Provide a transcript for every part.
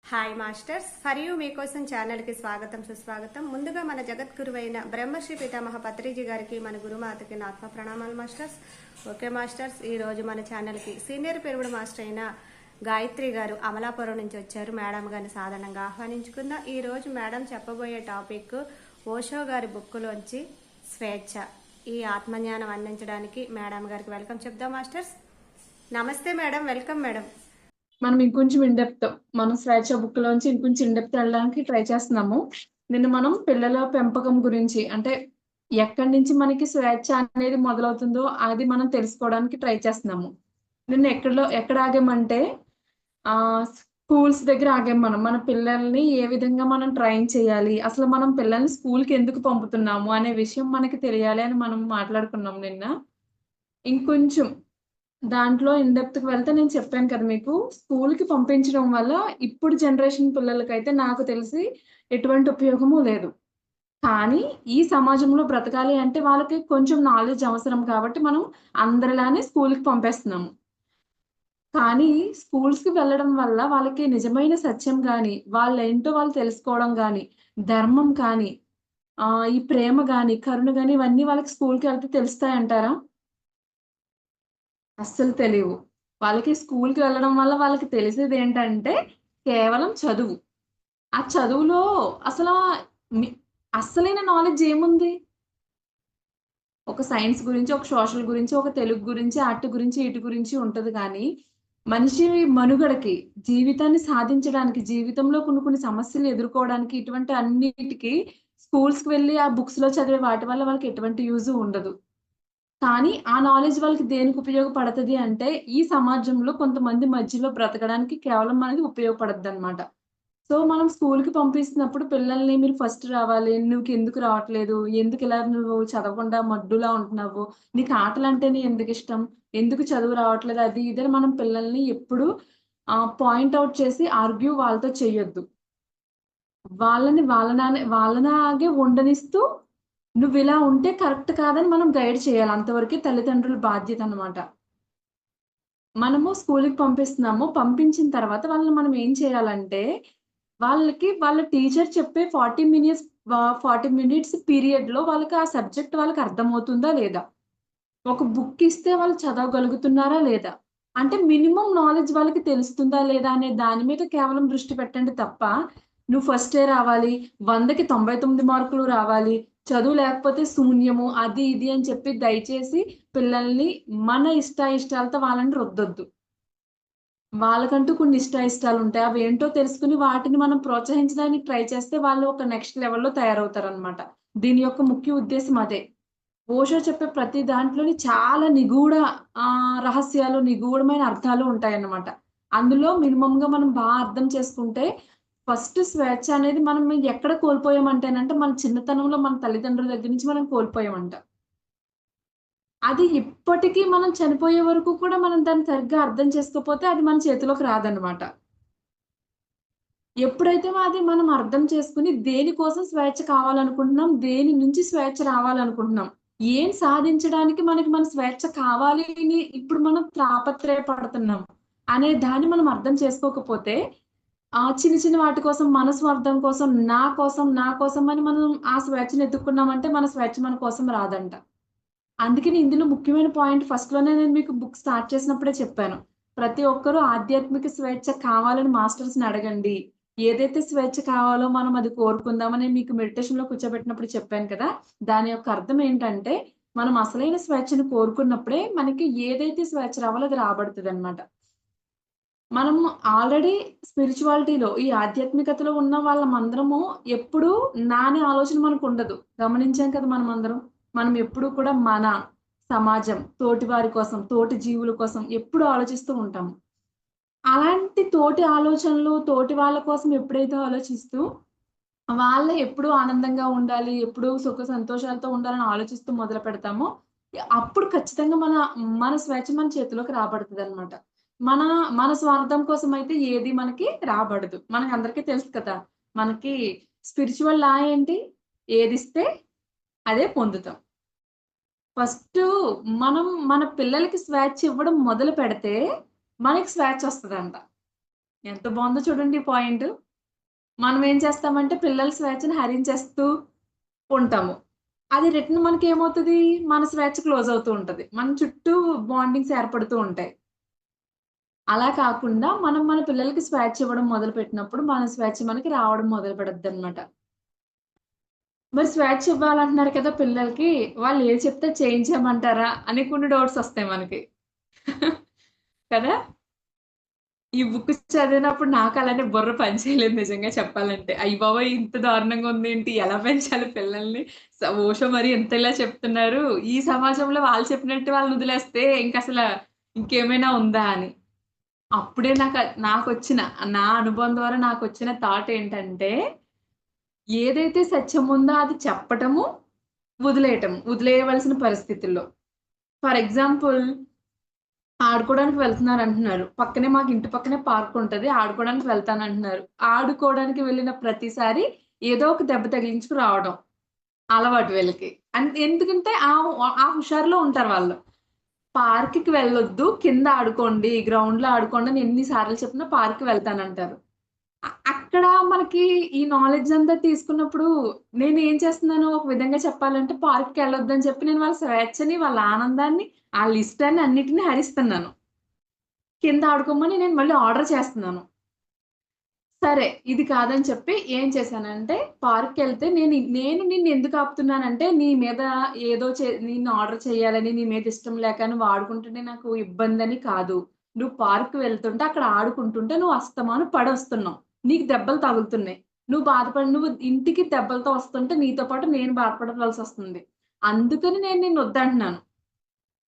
Hi masters, for you మీకోసం ఛానల్కి స్వాగతం సుస్వాగతం. ముందుగా మన జగద్గురువైన బ్రహ్మశ్రీ పితామహ పత్రిజీ గారికి, మన గురుమాతకి నా ఆత్మ ప్రణామాలు మాస్టర్స్. ఓకే మాస్టర్స్, ఈరోజు మన ఛానల్కి సీనియర్ పెరుగుడు మాస్టర్ అయిన గాయత్రి గారు అమలాపురం నుంచి వచ్చారు. మేడం గారిని సాధారణంగా ఆహ్వానించుకుందాం. ఈరోజు మేడం చెప్పబోయే టాపిక్ ఓషో గారి బుక్కులోంచి స్వేచ్ఛ. ఈ ఆత్మజ్ఞానం అందించడానికి మేడం గారికి వెల్కమ్ చెప్దాం మాస్టర్స్. నమస్తే మేడం, వెల్కమ్ మేడం. మనం ఇంకొంచెం ఇండెప్త్ మనం స్వేచ్ఛ బుక్ లోంచి ఇంకొంచెం ఇండెప్త్ వెళ్ళడానికి ట్రై చేస్తున్నాము. నిన్న మనం పిల్లల పెంపకం గురించి, అంటే ఎక్కడి నుంచి మనకి స్వేచ్ఛ అనేది మొదలవుతుందో అది మనం తెలుసుకోవడానికి ట్రై చేస్తున్నాము. నిన్న ఎక్కడ ఆగామంటే ఆ స్కూల్స్ దగ్గర ఆగాం. మన పిల్లల్ని ఏ విధంగా మనం ట్రైన్ చేయాలి, అసలు మనం పిల్లల్ని స్కూల్ కి ఎందుకు పంపుతున్నాము అనే విషయం మనకి తెలియాలి అని మనం మాట్లాడుకున్నాం నిన్న. ఇంకొంచెం దాంట్లో ఇన్ డెప్త్‌కి వెళ్తే నేను చెప్పాను కదా మీకు, స్కూల్‌కి పంపించడం వల్ల ఇప్పుడు జనరేషన్ పిల్లలకైతే నాకు తెలిసి ఎటువంటి ఉపయోగము లేదు. కానీ ఈ సమాజంలో బ్రతకాలి అంటే వాళ్ళకి కొంచెం నాలెడ్జ్ అవసరం కాబట్టి మనం అందరిలానే స్కూల్‌కి పంపేస్తున్నాము. కానీ స్కూల్స్‌కి వెళ్ళడం వల్ల వాళ్ళకి నిజమైన సత్యం గాని, వాళ్ళేంటో వాళ్ళు తెలుసుకోవడం గాని, ధర్మం కానీ, ఈ ప్రేమ గాని, కరుణ గాని ఇవన్నీ వాళ్ళకి స్కూల్‌కెళ్తే తెలుస్తాయంటారా? అస్సలు తెలీవు. వాళ్ళకి స్కూలుకి వెళ్ళడం వల్ల వాళ్ళకి తెలిసేదేంటంటే, కేవలం చదువు. ఆ చదువులో అసలా మి అస్సలైన నాలెడ్జ్ ఏముంది? ఒక సైన్స్ గురించి, ఒక సోషల్ గురించి, ఒక తెలుగు గురించి, ఆర్ట్ గురించి, ఈటి గురించి ఉంటది గానీ, మనిషి మనుగడకి, జీవితాన్ని సాధించడానికి, జీవితంలో కొన్ని కొన్ని సమస్యలు ఎదుర్కోవడానికి, ఇటువంటి అన్నిటికి స్కూల్స్‌కి వెళ్లి ఆ బుక్స్‌లో చదివే వాటి వల్ల వాళ్ళకి ఎటువంటి యూజు ఉండదు. కానీ ఆ నాలెడ్జ్ వాళ్ళకి దేనికి ఉపయోగపడతది అంటే, ఈ సమాజంలో కొంతమంది మధ్యలో బ్రతకడానికి కేవలం మనకి ఉపయోగపడద్దనమాట. సో, మనం స్కూలుకి పంపిస్తున్నప్పుడు పిల్లల్ని మీరు ఫస్ట్ రావాలి, నువ్వుకెందుకు రావట్లేదు, ఎందుకిలా నువ్వు చదవకుండా మడ్డులా ఉంటున్నావు, నీకు ఆటలంటేనే ఎందుకిష్టం, ఎందుకు చదువు రావట్లేదు అది ఇది అని మనం పిల్లల్ని ఎప్పుడు పాయింట్ ఔట్ చేసి ఆర్గ్యూ వాళ్ళతో చెయ్యొద్దు. వాళ్ళని వాళ్ళలాగే ఉండనిస్తూ, నువ్విలా ఉంటే కరెక్ట్ కాదని మనం గైడ్ చేయాలి. అంతవరకే తల్లిదండ్రుల బాధ్యతనమాట. మనము స్కూలుకి పంపిస్తున్నాము. పంపించిన తర్వాత వాళ్ళని మనం ఏం చేయాలంటే, వాళ్ళకి వాళ్ళ టీచర్ చెప్పే 40 మినిట్స్ పీరియడ్‌లో వాళ్ళకి ఆ సబ్జెక్ట్ వాళ్ళకి అర్థమవుతుందా లేదా? ఒక బుక్ ఇస్తే వాళ్ళు చదవగలుగుతున్నారా లేదా? అంటే మినిమమ్ నాలెడ్జ్ వాళ్ళకి తెలుస్తుందా లేదా అనే దాని మీద కేవలం దృష్టి పెట్టండి తప్ప, నువ్వు ఫస్టే రావాలి, 100కి 99 మార్కులు రావాలి, చదువు లేకపోతే శూన్యము అది ఇది అని చెప్పి దయచేసి పిల్లల్ని మన ఇష్టాయిష్టాలతో వాళ్ళని రుద్దొద్దు. వాళ్ళకంటూ కొన్ని ఇష్టాయిష్టాలుంటాయి. అవేంటో తెలుసుకొని వాటిని మనం ప్రోత్సహించడానికి ట్రై చేస్తే వాళ్ళు ఒక నెక్స్ట్ లెవెల్‌లో తయారవుతారనమాట. దీని యొక్క ముఖ్య ఉద్దేశ్యం అదే. ఓషో చెప్పే ప్రతి దాంట్లోని చాలా నిగూఢ రహస్యాలు, నిగూఢమైన అర్థాలు ఉంటాయన్నమాట. అందులో మినిమమ్‌గా మనం అర్థం చేసుకుంటే, ఫస్ట్ స్వేచ్ఛ అనేది మనం ఎక్కడ కోల్పోయామంటేనంటే, మన చిన్నతనంలో మన తల్లిదండ్రుల దగ్గర నుంచి మనం కోల్పోయామంట. అది ఇప్పటికి మనం చనిపోయే వరకు కూడా మనం దాన్ని సరిగ్గా అర్థం చేసుకోకపోతే అది మన చేతిలోకి రాదన్నమాట. ఎప్పుడైతే అది మనం అర్థం చేసుకొని దేనికోసం స్వేచ్ఛ కావాలనుకుంటున్నాం, దేని నుంచి స్వేచ్ఛ రావాలనుకుంటున్నాం, ఏం సాధించడానికి మనకి మన స్వేచ్ఛ కావాలి అని ఇప్పుడు మనం తాపత్రయపడుతున్నాం అనే దాన్ని మనం అర్థం చేసుకోకపోతే, చిన్న చిన్న వాటి కోసం మన స్వార్థం కోసం, నా కోసం అని మనం ఆ స్వేచ్ఛను ఎతుక్కున్నామంటే మన స్వేచ్ఛ మన కోసం రాదంట. అందుకని ఇందులో ముఖ్యమైన పాయింట్ ఫస్ట్‌లోనే నేను మీకు బుక్ స్టార్ట్ చేసినప్పుడే చెప్పాను. ప్రతి ఒక్కరు ఆధ్యాత్మిక స్వేచ్ఛ కావాలని మాస్టర్స్‌ని అడగండి. ఏదైతే స్వేచ్ఛ కావాలో మనం అది కోరుకుందామని మీకు మెడిటేషన్‌లో కూర్చోబెట్టినప్పుడు చెప్పాను కదా! దాని యొక్క అర్థం ఏంటంటే, మనం అసలైన స్వేచ్ఛను కోరుకున్నప్పుడే మనకి ఏదైతే స్వేచ్ఛ రావాలో అది రాబడుతదనమాట. మనం ఆల్రెడీ స్పిరిచువాలిటీలో ఈ ఆధ్యాత్మికతలో ఉన్న వాళ్ళమందరము ఎప్పుడూ నా అనే ఆలోచన మనకుండదు. గమనించాం కదా మనమందరం. మనం ఎప్పుడూ కూడా మన, సమాజం, తోటివారి కోసం, తోటి జీవుల కోసం ఎప్పుడూ ఆలోచిస్తూ ఉంటాము. అలాంటి తోటి ఆలోచనలు, తోటి వాళ్ళ కోసం ఎప్పుడైతే ఆలోచిస్తూ, వాళ్ళే ఎప్పుడూ ఆనందంగా ఉండాలి, ఎప్పుడూ సుఖ సంతోషాలతో ఉండాలని ఆలోచిస్తూ మొదలుపెడతామో, అప్పుడు ఖచ్చితంగా మన స్వేచ్ఛ మన చేతిలోకి రాబడతదనమాట. మన మన స్వార్థం కోసమయితే ఏది మనకి రాబడదు. మనకందరికీ తెలుసు కదా! మనకి స్పిరిచ్యువల్ లా ఏంటి? ఏదిస్తే అదే పొందుతాం. ఫస్టు మనం మన పిల్లలకి స్వేచ్ఛ ఇవ్వడం మొదలుపెడితే, మనకి స్వేచ్ఛొస్తదంట. ఎంత బావుందో చూడండి ఈ పాయింట్. మనం ఏం చేస్తామంటే పిల్లల స్వేచ్ఛను హరించేస్తూ ఉంటాము. అది రిటర్న్ మనకేమవుతది? మన స్వేచ్ఛ క్లోజ్ అవుతూ ఉంటది. మన చుట్టూ బాండింగ్స్ ఏర్పడుతూ ఉంటాయి. అలా కాకుండా మనం మన పిల్లలకి స్వేచ్ఛ ఇవ్వడం మొదలుపెట్టినప్పుడు, మన స్వేచ్ఛ మనకి రావడం మొదలుపెడద్దనమాట. మరి స్వేచ్ఛ ఇవ్వాలంటున్నారు కదా పిల్లలకి, వాళ్ళు ఏది చెప్తే చేయించమంటారా? అని కొన్ని డౌట్స్ ఒస్తాయి మనకి. కదా! ఈ బుక్ చదివినప్పుడు నాకు అలానే బుర్ర పని చేయలేదు నిజంగా చెప్పాలంటే. అయ్య బాబోయ్! ఇంత దారుణంగా ఉందేంటి? ఎలా పెంచాలి పిల్లల్ని? ఓషో మరి ఇంతలా చెప్తున్నారు. ఈ సమాజంలో వాళ్ళు చెప్పినట్టు వాళ్ళని వదిలేస్తే ఇంకేమైనా ఉందా అని. అప్పుడే నాకొచ్చిన నా అనుభవం ద్వారా నాకొచ్చిన థాట్ ఏంటంటే, ఏదైతే సత్యం ఉందో అది చెప్పటము, వదిలేయవలసిన పరిస్థితుల్లో. ఫర్ ఎగ్జాంపుల్ ఆడుకోవడానికి వెళ్తున్నారంటున్నారు. మాకు ఇంటి పక్కనే పార్క్ ఉంటది. ఆడుకోవడానికి వెళ్తానంటున్నారు. ఆడుకోవడానికి వెళ్ళిన ప్రతిసారి ఏదో ఒక దెబ్బ తగిలించుకు రావడం అలవాటు వీళ్ళకి. ఎందుకంటే ఆ హుషారులో ఉంటారు వాళ్ళు. పార్క్‌కి వెళ్ళొద్దు. కింద ఆడుకోండి. గ్రౌండ్‌లో ఆడుకోండి అని ఎన్ని సార్లు చెప్పినా పార్క్‌కి వెళ్తానంటారు. అక్కడ మనకి ఈ నాలెడ్జ్ అంతా తీసుకున్నప్పుడు నేనేం చేస్తున్నాను ఒక విధంగా చెప్పాలంటే పార్క్‌కెళ్ళొద్దని చెప్పి నేను వాళ్ళ స్వేచ్ఛని, వాళ్ళ ఆనందాన్ని, ఆళ్ళ ఇష్టాన్ని అన్నిటిని హరిస్తున్నాను. కింద ఆడుకోమని నేను మళ్ళీ ఆర్డర్ చేస్తున్నాను. సరే. ఇది కాదని చెప్పి ఏం చేశానంటే, పార్క్‌కెళ్తే నేను నిన్నెందుకు ఆపుతున్నానంటే, నీ మీద నిన్ను ఆర్డర్ చేయాలని, నీ మీద ఇష్టం లేక నువ్వు ఆడుకుంటుంటే నాకు ఇబ్బందని కాదు. నువ్వు పార్క్‌కి వెళ్తుంటే, అక్కడ ఆడుకుంటుంటే నువ్వు అస్తమాను పడొస్తున్నావు. నీకు దెబ్బలు తగులుతున్నాయి. నువ్వు ఇంటికి దెబ్బలతో వస్తుంటే, నీతో పాటు నేను బాధపడవలసొస్తుంది. అందుకని నేను నిన్నొద్దంటున్నాను.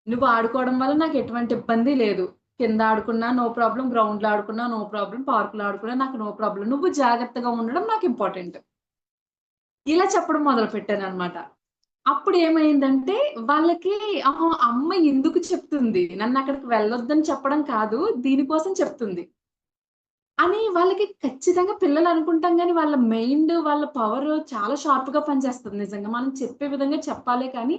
నువ్వు ఆడుకోవడం వల్ల నాకెటువంటి ఇబ్బంది లేదు. కింద ఆడుకున్నా నో ప్రాబ్లమ్, గ్రౌండ్‌లో ఆడుకున్నా నో ప్రాబ్లమ్, పార్క్‌లో ఆడుకున్నా నాకు నో ప్రాబ్లమ్. నువ్వు జాగ్రత్తగా ఉండడం నాకు ఇంపార్టెంట్. ఇలా చెప్పడం మొదలుపెట్టాననమాట. అప్పుడేమైందంటే వాళ్ళకి ఆహా! అమ్మ ఎందుకు చెప్తుంది? నన్నక్కడికి వెళ్ళొద్దని చెప్పడం కాదు, దీనికోసం చెప్తుంది. అని వాళ్ళకి ఖచ్చితంగా పిల్లలనుకుంటాం గానీ, వాళ్ళ మైండ్, వాళ్ళ పవర్ చాలా షార్ప్‌గా పనిచేస్తది నిజంగా. మనం చెప్పే విధంగా చెప్పాలే కానీ,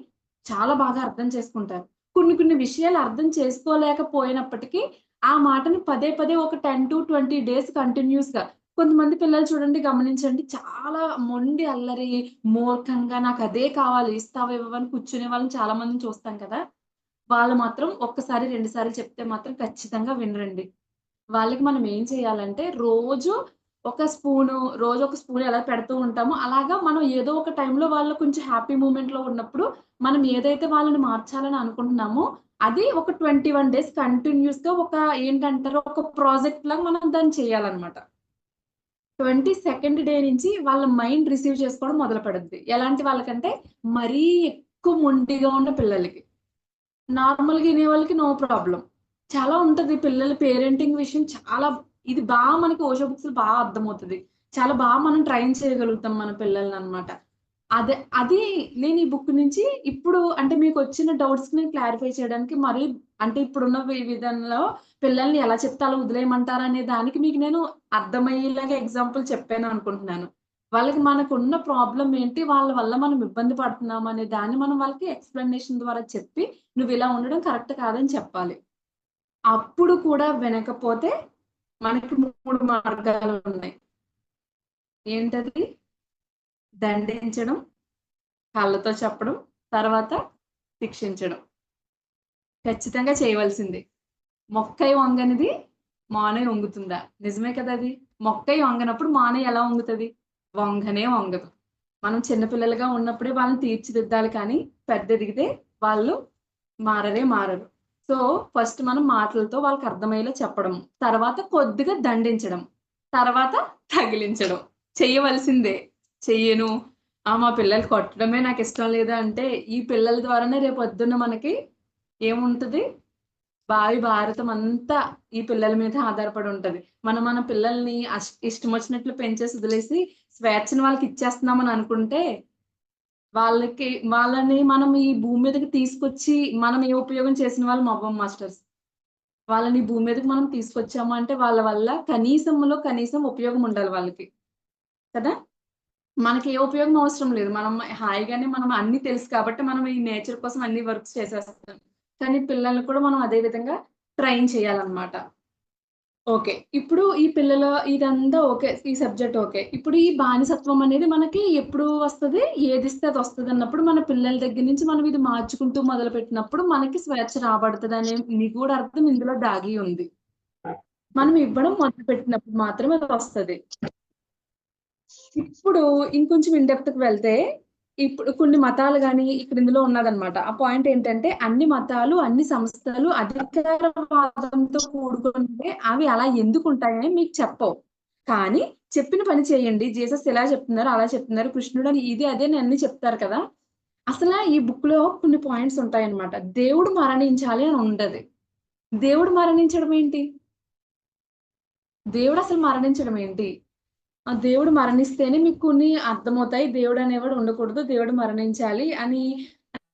చాలా బాగా అర్థం చేసుకుంటారు. కొన్ని కొన్ని విషయాలు అర్థం చేసుకోలేకపోయినప్పటికీ, ఆ మాటని పదే పదే ఒక 10-20 డేస్ కంటిన్యూయస్‌గా కొంతమంది పిల్లలు చూడండి గమనించండి చాలా మొండి అల్లరి, మూర్ఖంగా నాకదే కావాలి, ఇస్తావా ఇవ్వవా అని కూర్చునే వాళ్ళని చాలా మందిని చూస్తాం కదా! వాళ్ళు మాత్రం ఒక్కసారి, 2 సార్లు చెప్తే మాత్రం ఖచ్చితంగా వినరండి. వాళ్ళకి మనం ఏం చేయాలంటే రోజు ఒక స్పూన్ ఎలా పెడుతూ ఉంటామో, అలాగా మనం ఏదో ఒక టైంలో వాళ్ళు కొంచెం హ్యాపీ మూమెంట్‌లో ఉన్నప్పుడు, మనం ఏదైతే వాళ్ళని మార్చాలని అనుకుంటున్నామో, అది ఒక 21 డేస్ కంటిన్యూయస్‌గా ఒక ప్రాజెక్ట్‌లాగా మనం దాన్ని చేయాలనమాట. 22nd డే నుంచి వాళ్ళ మైండ్ రిసీవ్ చేసుకోవడం మొదలు పెడుద్ది. ఎలాంటి వాళ్ళకంటే, మరీ ఎక్కువ మొండిగా ఉన్న పిల్లలకి. నార్మల్‌గా ఇనేవాళ్ళకి నో ప్రాబ్లమ్. చాలా ఉంటది పిల్లల పేరెంటింగ్ విషయం ఇది మనకి ఓషో బుక్స్‌లో అర్థమవుతది. చాలా మనం ట్రైన్ చేయగలుగుతాం మన పిల్లలననమాట. అది నేను ఈ బుక్ నుంచి ఇప్పుడు అంటే మీకొచ్చిన డౌట్స్‌ని క్లారిఫై చేయడానికి అంటే ఇప్పుడున్న విధానంలో పిల్లల్ని ఎలా చెప్తే అలా వదిలేయమంటారనే దానికి మీకు నేను అర్థమయ్యేలాగా ఎగ్జాంపుల్ చెప్పాను అనుకుంటున్నాను. మనకున్న ప్రాబ్లమ్ ఏంటి? వాళ్ళ వల్ల మనం ఇబ్బంది పడుతున్నామనే దాన్ని మనం వాళ్ళకి ఎక్స్‌ప్లనేషన్ ద్వారా చెప్పి, నువ్విలా ఉండడం కరెక్ట్ కాదని చెప్పాలి. అప్పుడు కూడా వినకపోతే మనకి 3 మార్గాలున్నాయి. ఏంటది? దండించడం, కళ్ళతో చెప్పడం, తర్వాత శిక్షించడం. ఖచ్చితంగా చేయవలసిందే. మొక్కై వంగనిది మానై వంగుతుందా? నిజమే కదా అది. మొక్కై వంగనప్పుడు మానై ఎలా వంగుతది? వంగనే వంగదు. మనం చిన్న పిల్లలుగా ఉన్నప్పుడే వాళ్ళని తీర్చిదిద్దాలి కానీ, పెద్దెదిగితే వాళ్ళు మారరు. సో, ఫస్ట్ మనం మాటలతో వాళ్ళకర్థమయ్యేలా చెప్పడం. తర్వాత కొద్దిగా దండించడం. తర్వాత తగిలించడం. చెయ్యవలసిందే. చెయ్యను. మా పిల్లలు కొట్టడమే నాకిష్టం లేదు అంటే, ఈ పిల్లల ద్వారానే రేపొద్దున్న మనకి ఏముంటది? భావి భారతం అంతా ఈ పిల్లల మీదే ఆధారపడి ఉంటది. మన పిల్లల్ని ఇష్టమొచ్చినట్లు పెంచేసి వదిలేసి, స్వేచ్ఛను వాళ్ళకిచ్చేస్తున్నామని అనుకుంటే, వాళ్ళని మనం ఈ భూమి మీదకి తీసుకొచ్చి, మనం ఏ ఉపయోగం చేసిన వాళ్ళం అవ్వం మాస్టర్స్. వాళ్ళని ఈ భూమి మీదకి మనం తీసుకొచ్చాము అంటే, వాళ్ళ వల్ల కనీసంలో కనీసం ఉపయోగం ఉండాలి వాళ్ళకి. కదా! మనకి ఏ ఉపయోగం అవసరం లేదు. మనం అన్నీ తెలుసు కాబట్టి, మనం ఈ నేచర్ కోసం అన్ని వర్క్స్ చేసేస్తాం. కానీ పిల్లల్ని కూడా మనం అదే విధంగా ట్రైన్ చేయాలన్నమాట. ఓకే. ఇప్పుడు ఈ పిల్లల ఇదంతా ఓకే. ఈ సబ్జెక్ట్ ఓకే. ఇప్పుడు ఈ బానిసత్వం అనేది మనకి ఎప్పుడు వస్తది? ఏదిస్తే అది వస్తదన్నప్పుడు మన పిల్లల దగ్గర నుంచి మనం ఇది మార్చుకుంటూ మొదలుపెట్టినప్పుడు మనకి స్వేచ్ఛ రాబడతదనే నిగూఢార్థం ఇందులో దాగి ఉంది. మనం ఇవ్వడం మొదలుపెట్టినప్పుడు మాత్రమే అది వస్తది. ఇప్పుడు ఇంకొంచెం ఇన్ డెప్త్‌కి వెళ్తే, ఇప్పుడు కొన్ని మతాలు గాని, ఇక్కడ ఇందులో ఉన్నదనమాట. ఆ పాయింట్ ఏంటంటే, అన్ని మతాలు, అన్ని సంస్థలు అధికారవాదంతో కూడుకున్నవే. అవి అలా ఎందుకుంటాయని మీకు చెప్పవు. కానీ చెప్పిన పని చేయండి. జీసస్ ఇలా చెప్తున్నారు, అలా చెప్తున్నారు. కృష్ణుడని ఇది, అదే అని అన్నీ చెప్తారు కదా! అసలా ఈ బుక్‌లో కొన్ని పాయింట్స్ ఉంటాయన్నమాట. దేవుడు మరణించాలి అని ఉంటది. దేవుడు మరణించడం ఏంటి? దేవుడసలు మరణించడం ఏంటి? ఆ! దేవుడు మరణిస్తేనే మీకు కొన్ని అర్థమవుతాయి. దేవుడనేవాడు ఉండకూడదు. దేవుడు మరణించాలి అని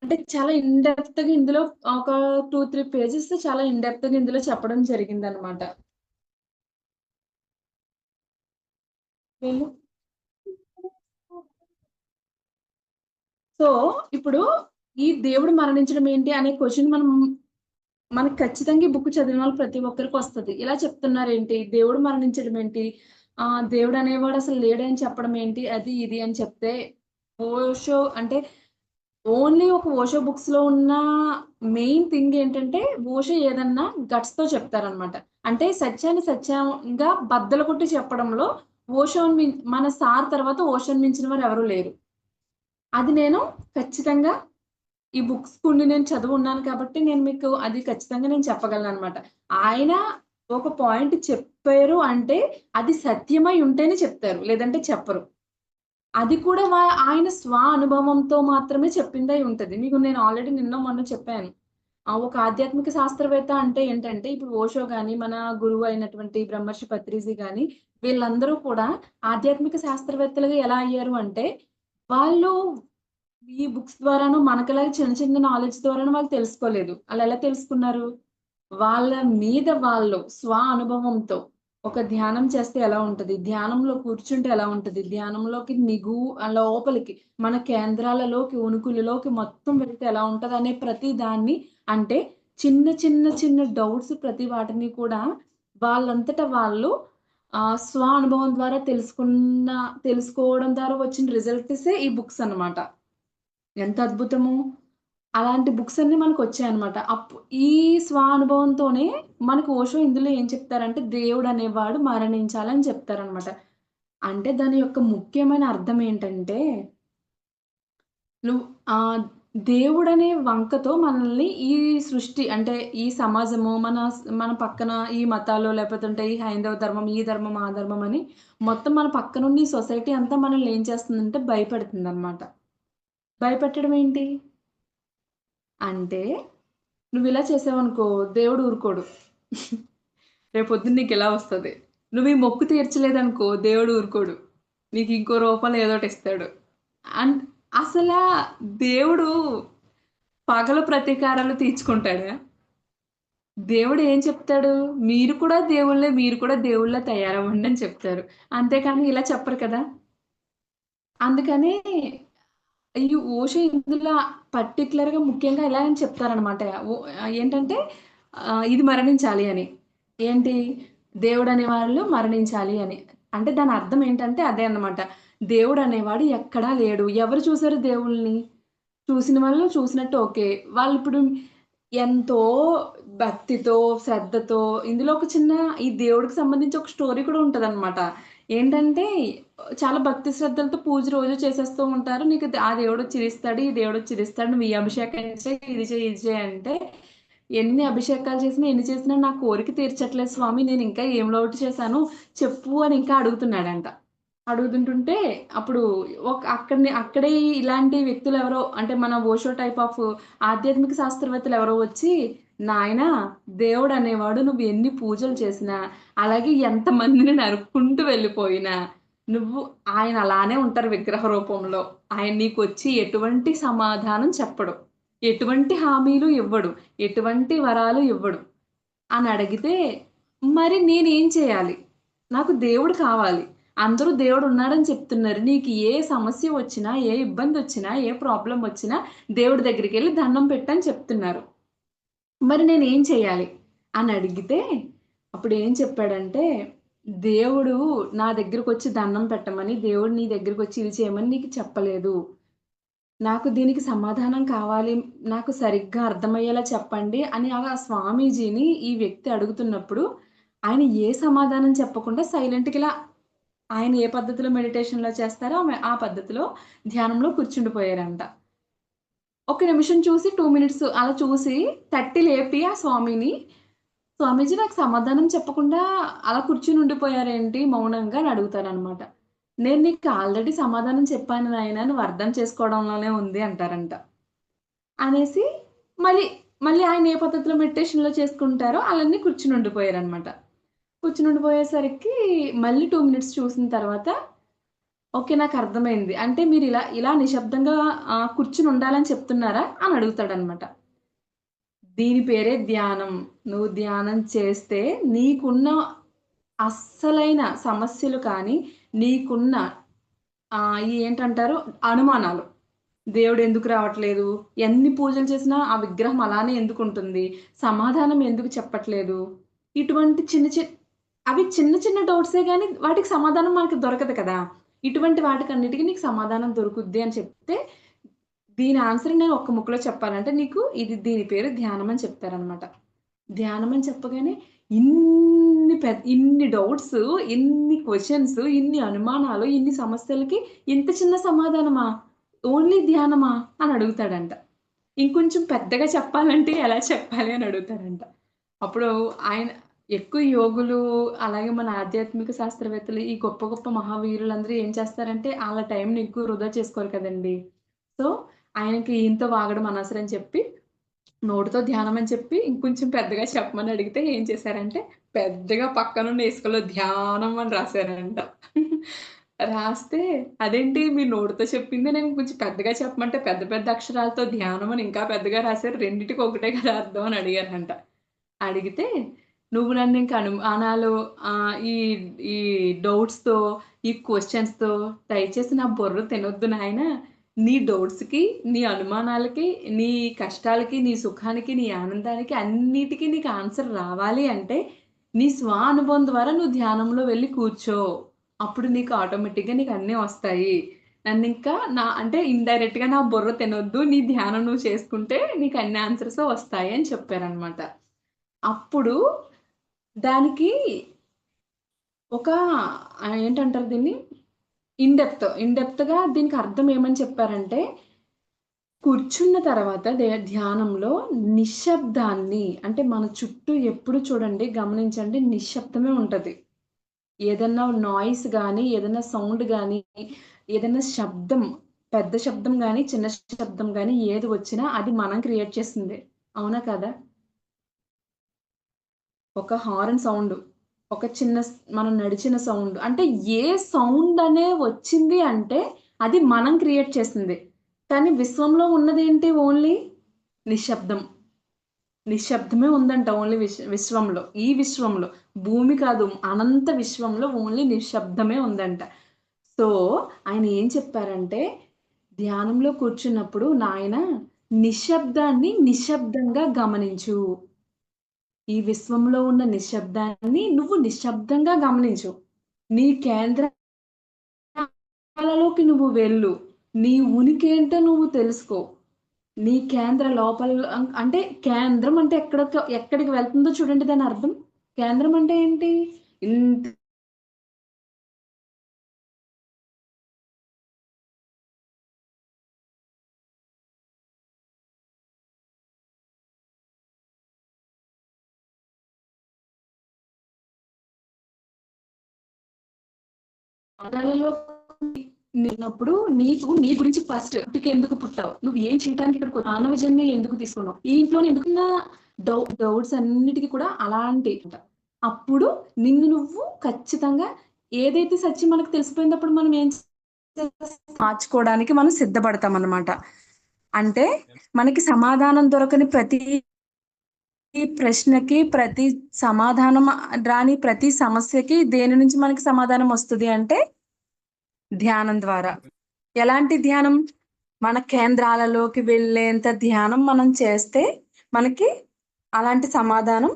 అంటే చాలా ఇన్ డెప్త్‌గా ఇందులో ఒక 2, 3 పేజెస్ చాలా ఇన్ డెప్త్‌గా ఇందులో చెప్పడం జరిగిందనమాట. వెళ్ళు. సో, ఇప్పుడు ఈ దేవుడు మరణించడం ఏంటి అనే క్వెషన్ మనకు ఖచ్చితంగా ఈ బుక్ చదివిన వాళ్ళు ప్రతి ఒక్కరికొస్తది. ఇలా చెప్తున్నారేంటి? దేవుడు మరణించడం ఏంటి? దేవుడనేవాడు అసలు లేడని చెప్పడం ఏంటి? అది ఇది అని చెప్తే ఓషో అంటే ఓన్లీ ఒక ఓషో బుక్స్‌లో ఉన్న మెయిన్ థింగ్ ఏంటంటే, ఓషో ఏదన్నా గట్స్‌తో చెప్తారనమాట. అంటే సత్యాన్ని సత్యంగా బద్దలు కొట్టి చెప్పడంలో ఓషోని మన సార్ తర్వాత ఓషోని మించిన వారు ఎవరు లేరు. అది నేను ఖచ్చితంగా ఈ బుక్స్ కొన్ని నేను చదివున్నాను కాబట్టి నేను మీకు అది ఖచ్చితంగా నేను చెప్పగలననమాట. ఆయన ఒక పాయింట్ చెప్పారు అంటే, అది సత్యమై ఉంటేనే చెప్తారు. లేదంటే చెప్పరు. అది కూడా ఆయన అనుభవంతో మాత్రమే చెప్పిందై ఉంటది. మీకు నేను ఆల్రెడీ నిన్నో మొన్నో చెప్పాను. ఒక ఆధ్యాత్మిక శాస్త్రవేత్త అంటే ఏంటంటే, ఇప్పుడు ఓషో గాని, మన గురువు అయినటువంటి బ్రహ్మర్షి పత్రిజీ గాని, వీళ్ళందరూ కూడా ఆధ్యాత్మిక శాస్త్రవేత్తలుగా ఎలా అయ్యారు అంటే, వాళ్ళు ఈ బుక్స్ ద్వారాను మనకలాగా చిన్న చిన్న నాలెడ్జ్ ద్వారాను వాళ్ళు తెలుసుకోలేదు. ఆళ్ళెలా తెలుసుకున్నారు? వాళ్ళ మీద వాళ్ళు అనుభవంతో ఒక ధ్యానం చేస్తే ఎలా ఉంటది? ధ్యానంలో కూర్చుంటే ఎలా ఉంటది? ధ్యానంలోకి లోపలికి మన కేంద్రాలలోకి, ఉనుకులలోకి మొత్తం వెళ్తే ఎలా ఉంటదనే ప్రతి దాన్ని అంటే చిన్న చిన్న డౌట్స్ ప్రతి వాటిని కూడా వాళ్ళంతట వాళ్ళు అనుభవం ద్వారా తెలుసుకోవడం ద్వారా వచ్చిన రిజల్ట్సే ఈ బుక్స్ అన్నమాట. ఎంత అద్భుతము! అలాంటి బుక్స్ అన్నీ మనకొచ్చాయన్నమాట. ఈ అనుభవంతోనే మనకు ఓషో ఇందులో ఏం చెప్తారంటే, దేవుడనేవాడు మరణించాలని చెప్తారనమాట. అంటే దాని యొక్క ముఖ్యమైన అర్థం ఏంటంటే, నువ్వు దేవుడనే వంకతో మనల్ని ఈ సృష్టి అంటే ఈ సమాజము, మన పక్కన ఈ మతాలు లేకపోతుంటే ఈ హైందవ ధర్మం, ఈ ధర్మం, ఆ ధర్మం అని మొత్తం మన పక్కనున్న ఈ సొసైటీ అంతా మనల్ని ఏం చేస్తుందంటే భయపెడుతుందనమాట. భయపెట్టడం ఏంటి? అంటే నువ్విలా చేసావనుకో దేవుడు ఊరుకోడు. రేపొద్దున నీకిలా వస్తది. నువ్వు ఈ మొక్కు తీర్చలేదనుకో దేవుడు ఊరుకోడు. నీకు ఇంకో రూపంలో ఏదోకటిస్తాడు. అన్ అసలా దేవుడు పగలు ప్రతీకారాలు తీర్చుకుంటాడా? దేవుడు ఏం చెప్తాడు? మీరు కూడా దేవుళ్ళా తయారవ్వండి అని చెప్తారు. అంతేకాని ఇలా చెప్పరు కదా! అందుకని ఈ ఓషో ఇందులో పర్టిక్యులర్‌గా ముఖ్యంగా ఇలా అని చెప్తారనమాట. ఏంటంటే ఇది మరణించాలి అని. ఏంటి? దేవుడనే వాళ్ళు మరణించాలి అని. అంటే దాని అర్థం ఏంటంటే అదే అన్నమాట. దేవుడనేవాడు ఎక్కడా లేడు. ఎవరు చూసారు దేవుళ్ళని? చూసిన వాళ్ళు చూసినట్టు ఓకే. వాళ్ళిప్పుడు ఎంతో భక్తితో, శ్రద్ధతో ఇందులో ఒక చిన్న ఈ దేవుడికి సంబంధించి ఒక స్టోరీ కూడా ఉంటదనమాట. ఏంటంటే చాలా భక్తి శ్రద్ధలతో పూజ రోజు చేసేస్తూ ఉంటారు. నీకు ఆ దేవుడొచ్చి ఇది ఇస్తాడు, ఈ దేవుడొచ్చి ఇది ఇస్తాడు. నువ్వు ఈ అభిషేకం చెయి, ఇది చెయి, ఇది చెయి అంటే ఎన్ని అభిషేకాలు చేసినా, ఎన్ని చేసినా నా కోరిక తీర్చట్లేదు స్వామి. నేను ఇంకా ఏం లోటు చేశాను చెప్పు అని ఇంకా అడుగుతున్నాడంట. అడుగుతుంటుంటే అప్పుడు అక్కడే ఇలాంటి వ్యక్తులెవరో అంటే మన ఓషో టైప్ ఆఫ్ ఆధ్యాత్మిక శాస్త్రవేత్తలెవరో వచ్చి, "నాయనా దేవుడనేవాడు నువ్వు ఎన్ని పూజలు చేసినా, అలాగే ఎంతమందిని నరుక్కుంటూ వెళ్ళిపోయినా, నువ్వు ఆయన అలానే ఉంటారు విగ్రహ రూపంలో. ఆయన నీకొచ్చి ఎటువంటి సమాధానం చెప్పడు. ఎటువంటి హామీలు ఇవ్వడు. ఎటువంటి వరాలు ఇవ్వడు" అని అడిగితే, "మరి నేనేం చేయాలి? నాకు దేవుడు కావాలి. అందరూ దేవుడున్నాడని చెప్తున్నారు. నీకు ఏ సమస్య వచ్చినా, ఏ ఇబ్బందొచ్చినా, ఏ ప్రాబ్లమ్ వచ్చినా దేవుడి దగ్గరికెళ్లి దండం పెట్టని చెప్తున్నారు. మరి నేనేం చేయాలి?" అని అడిగితే, అప్పుడు ఏం చెప్పాడంటే, దేవుడు నా దగ్గరకు వచ్చి దండం పెట్టమని, దేవుడు నీ దగ్గరకు వచ్చి ఇది చేయమని నీకు చెప్పలేదు. నాకు దీనికి సమాధానం కావాలి. నాకు సరిగ్గా అర్థమయ్యేలా చెప్పండి అని ఆ స్వామీజీని ఈ వ్యక్తి అడుగుతున్నప్పుడు, ఆయన ఏ సమాధానం చెప్పకుండా సైలెంట్‌గా ఇలా ఆయన ఏ పద్ధతిలో మెడిటేషన్‌లో చేస్తారో ఆ పద్ధతిలో ధ్యానంలో కూర్చుండిపోయారంట. ఒక నిమిషం చూసి 2 మినిట్స్ అలా చూసి తట్టి లేపి ఆ స్వామిని, "స్వామీజీ నాకు సమాధానం చెప్పకుండా అలా కూర్చొని ఉండిపోయారేంటి మౌనంగా" అని అడుగుతారనమాట. "నేను నీకు ఆల్రెడీ సమాధానం చెప్పాను నాయనా నువ్వు అర్థం చేసుకోవడంలోనే ఉంది" అంటారంట. అనేసి మళ్ళీ, మళ్ళీ ఆయన ఏ పద్ధతిలో మెడిటేషన్‌లో చేసుకుంటారో అలానే కూర్చొని ఉండిపోయారనమాట. కూర్చొని ఉండిపోయేసరికి మళ్ళీ 2 మినిట్స్ చూసిన తర్వాత ఓకే. నాకర్థమైంది. అంటే మీరిలా ఇలా నిశ్శబ్దంగా కూర్చొనుండాలని చెప్తున్నారా? అని అడుగుతాడనమాట. దీని పేరే ధ్యానం. నువ్వు ధ్యానం చేస్తే నీకున్న అస్సలైన సమస్యలు కానీ, నీకున్న ఈ ఏంటంటారు అనుమానాలు. దేవుడెందుకు రావట్లేదు? ఎన్ని పూజలు చేసినా ఆ విగ్రహం అలానే ఎందుకుంటుంది? సమాధానం ఎందుకు చెప్పట్లేదు? ఇటువంటి అవి చిన్న చిన్న డౌట్సే గానీ, వాటికి సమాధానం మనకు దొరకదు కదా! ఇటువంటి వాటికన్నిటికి నీకు సమాధానం దొరుకుద్ది అని చెప్తే, దీని ఆన్సర్ నేను ఒక్క ముక్కలో చెప్పాలంటే నీకు దీని పేరు ధ్యానం అని చెప్తారనమాట. ధ్యానం అని చెప్పగానే ఇన్ని డౌట్స్, ఇన్ని క్వెషన్స్, ఇన్ని అనుమానాలు, ఇన్ని సమస్యలకి ఇంత చిన్న సమాధానమా? ఓన్లీ ధ్యానమా? అని అడుగుతాడంట. ఇంకొంచెం పెద్దగా చెప్పాలంటే ఎలా చెప్పాలి అని అడుగుతారంట. అప్పుడు ఆయన ఎక్కువ యోగులు, అలాగే మన ఆధ్యాత్మిక శాస్త్రవేత్తలు, ఈ గొప్ప గొప్ప మహావీరులందరూ ఏం చేస్తారంటే, ఆళ్ళ టైంని ఎక్కువ వృధా చేసుకోరు కదండీ! సో, ఆయనకి ఈయనతో వాగడం అనవసరని చెప్పి, నోటితో ధ్యానం అని చెప్పి, ఇంకొంచెం పెద్దగా చెప్పమని అడిగితే ఏం చేశారంటే, పెద్దగా పక్కనున్న ఇసుకలో ధ్యానం అని రాసారంట. రాస్తే, అదేంటి మీరు నోటితో చెప్పిందే నేను కొంచెం పెద్దగా చెప్పమంటే, పెద్ద పెద్ద అక్షరాలతో ధ్యానం అని ఇంకా పెద్దగా రాసారు. రెండిటికి ఒకటే కదా అర్థం అని అడిగారంట. అడిగితే, "నువ్వు నన్నింక అనుమానాలు ఈ ఈ డౌట్స్‌తో, ఈ క్వెషన్స్‌తో దయచేసి నా బుర్ర తినొద్దు నాయనా. నీ డౌట్స్‌కి, నీ అనుమానాలకి, నీ కష్టాలకి, నీ సుఖానికి, నీ ఆనందానికి అన్నిటికి నీకు ఆన్సర్ రావాలి అంటే, నీ అనుభవం ద్వారా నువ్వు ధ్యానంలో వెళ్లి కూర్చో. అప్పుడు నీకు ఆటోమేటిక్‌గా నీకు అన్నీ వస్తాయి. నన్నింకా అంటే ఇండైరెక్ట్‌గా నా బుర్ర తినొద్దు. నీ ధ్యానం నువ్వు చేసుకుంటే నీకు అన్ని ఆన్సర్స్ వస్తాయి" అని చెప్పారనమాట. అప్పుడు దానికి ఒక ఏంటంటారు దీన్ని? ఇన్ డెప్త్‌గా దీనికి అర్థం ఏమని చెప్పారంటే, కూర్చున్న తర్వాత ధ్యానంలో నిశ్శబ్దాన్ని అంటే మన చుట్టూ ఎప్పుడు చూడండి గమనించండి నిశ్శబ్దమే ఉంటది. ఏదన్నా నాయిస్ గాని, ఏదన్నా సౌండ్ గాని, ఏదన్నా శబ్దం, పెద్ద శబ్దం గాని, చిన్న శబ్దం గాని ఏది వచ్చినా అది మనం క్రియేట్ చేసిందే. అవునా కాదా? ఒక హారన్ సౌండ్, ఒక చిన్న మనం నడిచిన సౌండ్. అంటే ఏ సౌండ్ అనే వచ్చింది అంటే అది మనం క్రియేట్ చేసిందే. కానీ విశ్వంలో ఉన్నదేంటి ఓన్లీ నిశ్శబ్దం. నిశ్శబ్దమే ఉందంట ఓన్లీ విశ్వంలో. ఈ విశ్వంలో. భూమి కాదు అనంత విశ్వంలో ఓన్లీ నిశ్శబ్దమే ఉందంట. సో, ఆయన ఏం చెప్పారంటే ధ్యానంలో కూర్చున్నప్పుడు నాయనా నిశ్శబ్దాన్ని నిశ్శబ్దంగా గమనించు. ఈ విశ్వంలో ఉన్న నిశ్శబ్దాన్ని నువ్వు నిశ్శబ్దంగా గమనించు. నీ కేంద్రాలలోకి నువ్వు వెళ్ళు. నీ ఉనికేంటో నువ్వు తెలుసుకో. నీ కేంద్ర లోపల అంటే కేంద్రం అంటే ఎక్కడికి వెళ్తుందో చూడండి దాని అర్థం. కేంద్రం అంటే ఏంటి? ఇంత పాదాలలో నిన్నప్పుడు నీకు నీ గురించి ఫస్ట్ ఎందుకు పుట్టావు? నువ్వు ఏం చేయటానికి ఇక్కడికి మానవ జన్మ ఎందుకు తీసుకున్నావు? ఈ ఇంట్లోనే ఎందుకున్న డౌట్స్ అన్నిటికి కూడా అలాంటి అప్పుడు నిన్ను నువ్వు ఖచ్చితంగా ఏదైతే సత్యం మనకు తెలిసిపోయినప్పుడు మనం ఏం మార్చుకోవడానికి మనం సిద్ధపడతామన్నమాట. అంటే మనకి సమాధానం దొరకని ప్రతి ప్రశ్నకి, ప్రతి సమాధానం రాని ప్రతి సమస్యకి దేని నుంచి మనకి సమాధానం వస్తది అంటే ధ్యానం ద్వారా. ఎలాంటి ధ్యానం? మన కేంద్రాలలోకి వెళ్ళేంత ధ్యానం మనం చేస్తే మనకి అలాంటి సమాధానం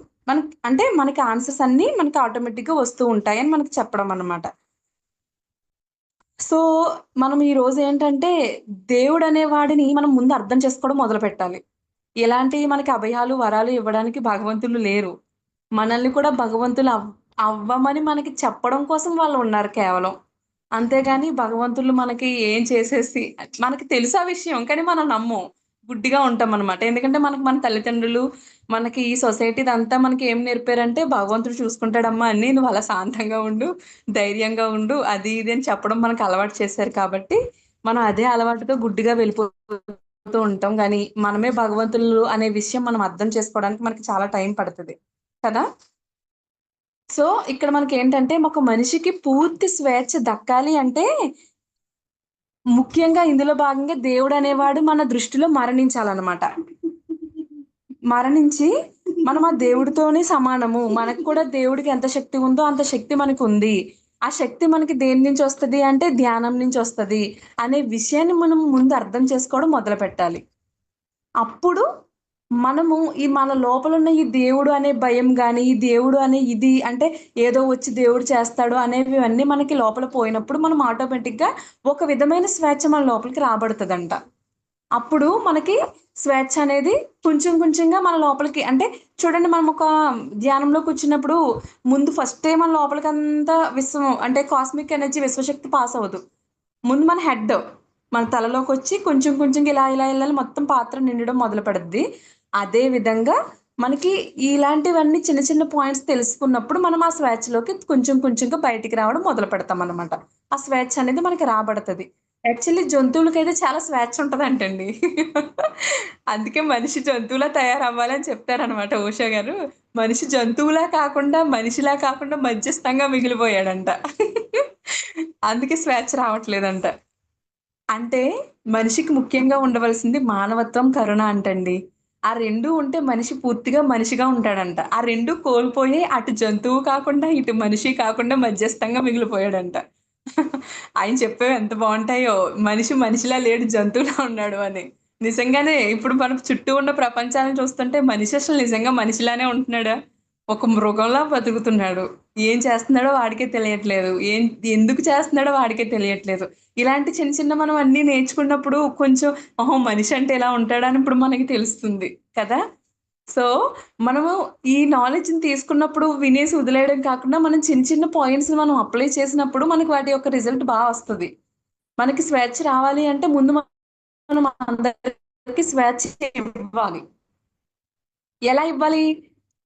అంటే మనకి ఆన్సర్స్ అన్నీ మనకి ఆటోమేటిక్గా వస్తూ ఉంటాయి అని మనకి చెప్పడం అన్నమాట. సో మనం ఈ రోజు ఏంటంటే దేవుడు అనేవాడిని మనం ముందు అర్థం చేసుకోవడం మొదలు పెట్టాలి. ఎలాంటి మనకి అభయాలు, వరాలు ఇవ్వడానికి భగవంతులు లేరు. మనల్ని కూడా భగవంతులు అవ్వమని మనకి చెప్పడం కోసం వాళ్ళు ఉన్నారు కేవలం. అంతేగాని భగవంతులు మనకి ఏం చేసేసి మనకి తెలుసు ఆ విషయం. కానీ మనం నమ్మం. గుడ్డిగా ఉంటామనమాట. ఎందుకంటే మనకు మన తల్లిదండ్రులు, మనకి ఈ సొసైటీ ఇదంతా మనకి ఏం నేర్పారంటే భగవంతుడు చూసుకుంటాడమ్మా అన్నీ. నువ్వు అలా శాంతంగా ఉండు, ధైర్యంగా ఉండు, అది ఇది అని చెప్పడం మనకు అలవాటు చేశారు కాబట్టి, మనం అదే అలవాటుతో గుడ్డిగా వెళ్ళిపోతూ ఉంటాం గానీ, మనమే భగవంతులు అనే విషయం మనం అర్థం చేసుకోవడానికి మనకి చాలా టైం పడతది. కదా! సో, ఇక్కడ మనకేంటంటే ఒక మనిషికి పూర్తి స్వేచ్ఛ దక్కాలి అంటే, ముఖ్యంగా ఇందులో భాగంగా దేవుడనేవాడు మన దృష్టిలో మరణించాలనమాట. మరణించి మనం ఆ దేవుడితోనే సమానము. మనకు కూడా దేవుడికి ఎంత శక్తి ఉందో అంత శక్తి మనకుంది. ఆ శక్తి మనకి దేని నుంచొస్తది అంటే ధ్యానం నుంచొస్తది అనే విషయాన్ని మనం ముందు అర్థం చేసుకోవడం మొదలుపెట్టాలి. అప్పుడు మనము ఈ మన లోపలున్న ఈ దేవుడు అనే భయం గాని, ఈ దేవుడు అనే ఇది అంటే ఏదో వచ్చి దేవుడు చేస్తాడు అనేవివన్నీ మనకి లోపల పోయినప్పుడు మనం ఆటోమేటిక్‌గా ఒక విధమైన స్వేచ్ఛ మన లోపలికి రాబడతదంట. అప్పుడు మనకి స్వేచ్ఛ అనేది కొంచెం కొంచెంగా మన లోపలికి అంటే చూడండి మనం ఒక ధ్యానంలో కూర్చున్నప్పుడు ముందు ఫస్టే మన లోపలికంతా విశ్వం అంటే కాస్మిక్ ఎనర్జీ విశ్వశక్తి పాస్ అవ్వదు. ముందు మన హెడ్ మన తలలోకొచ్చి కొంచెం కొంచెంగా ఇలా ఇలా ఎళ్ళాలి మొత్తం పాత్ర నిండడం మొదలుపెడద్ది. అదే విధంగా మనకి ఇలాంటివన్నీ చిన్న చిన్న పాయింట్స్ తెలుసుకున్నప్పుడు మనం ఆ స్వేచ్ఛలోకి కొంచెం కొంచెంగా బయటికి రావడం మొదలు పెడతామనమాట. ఆ స్వేచ్ఛ అనేది మనకి రాబడతది. యాక్చువల్లీ జంతువులకైతే చాలా స్వేచ్ఛ ఉంటదంటండి. అందుకే మనిషి జంతువులా తయారవ్వాలని చెప్తారనమాట ఓషో గారు. మనిషి జంతువులా కాకుండా, మనిషిలా కాకుండా మధ్యస్థంగా మిగిలిపోయాడంట. అందుకే స్వేచ్ఛ రావట్లేదంట. అంటే మనిషికి ముఖ్యంగా ఉండవలసింది మానవత్వం, కరుణ అంటండి. ఆ 2 ఉంటే మనిషి పూర్తిగా మనిషిగా ఉంటాడంట. ఆ 2 కోల్పోయి అటు జంతువు కాకుండా, ఇటు మనిషి కాకుండా మధ్యస్థంగా మిగిలిపోయాడంట. ఆయన చెప్పేవి ఎంత బావుంటాయో. మనిషి మనిషిలా లేడు జంతువులా ఉన్నాడు అని. నిజంగానే ఇప్పుడు మనకు చుట్టూ ఉన్న ప్రపంచాన్ని చూస్తుంటే మనిషి అసలు నిజంగా మనిషిలానే ఉంటున్నాడా? ఒక మృగంలా బతుకుతున్నాడు. ఏం చేస్తున్నాడో వాడికే తెలియట్లేదు. ఎందుకు చేస్తున్నాడో వాడికే తెలియట్లేదు. ఇలాంటి చిన్న చిన్న మనం అన్నీ నేర్చుకున్నప్పుడు కొంచెం ఓహో! మనిషి అంటే ఇలా ఉంటాడా అని ఇప్పుడు మనకి తెలుస్తుంది కదా! సో, మనము ఈ నాలెడ్జ్‌ని తీసుకున్నప్పుడు వినేసి వదిలేయడం కాకుండా మనం చిన్న చిన్న పాయింట్స్‌ని మనం అప్లై చేసినప్పుడు మనకి వాటి యొక్క రిజల్ట్ వస్తది. మనకి స్వేచ్ఛ రావాలి అంటే ముందు మనం అందరికి స్వేచ్ఛ ఇవ్వాలి. ఎలా ఇవ్వాలి?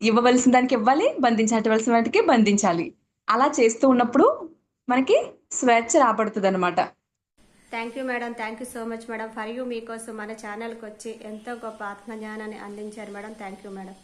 ఇవ్వవలసిన దానికి ఇవ్వాలి. బంధించవలసిన వాటికి బంధించాలి. అలా చేస్తూ ఉన్నప్పుడు మనకి స్వేచ్ఛ రాబడుతదనమాట. Thank you madam. Thank you so much madam. For you మీకోసం మన ఛానల్కి వచ్చి ఎంతో గొప్ప ఆత్మజ్ఞానాన్ని అందించారు మేడం. Thank you madam.